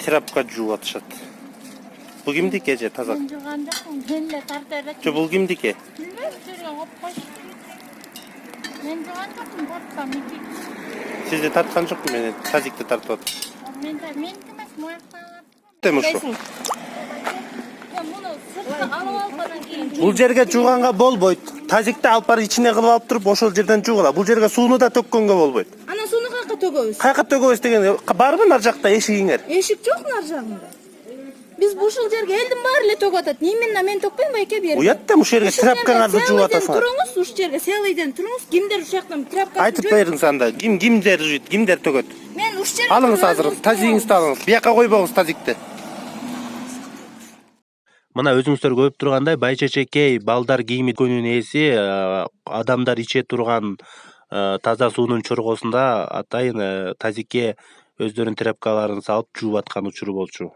тряпка жууп атышат. Бул кимдики эже таза? Мен жуган жокмун, мен эле тарта берет. Жо бул кимдики? Билбейм, жерге коюп койшуш. Мен жуган жокмун, тартпам iki. Сизди тарткан жокмун, мен тазикти тартып атам. Мен эмес, мояктан алып. Дем ушу. Муну сыртка алып алгандан кийин. Бул жерге жууганга болбойт. Тазикти алып барып ичине кылып алып туруп ошол жерден жуугула. Бул жерге сууну да төккөнгө болбойт. Анан сууну каяка төгөбүз? Каяка төгөбүз деген барбы нар жакта эшигиңер? Эшик жок нар жагында. Биз ушул жерге элдин баары эле төгүп атат. Именно мен төкпөйм байке бери. Уят да ушул жерге тряпкаңарды жууп атасыңар. Туруңуз, ушул жерге селыйден туруңуз. Кимдер ушул жактан тряпка Айтып бериңиз анда. Кимдер жуйт, кимдер төгөт? Мен ушул жерге Алыңыз азыр, тазигиңизди алыңыз. Бияка койбоңуз тазикти. Мына өзүңүздөр көрүп тургандай байчечекей балдар кийими көнүн ээси адамдар иче турган таза суунун чоргосунда атайын тазикке өздөрүнүн тряпкаларын салып жууп аткан учуру болчу.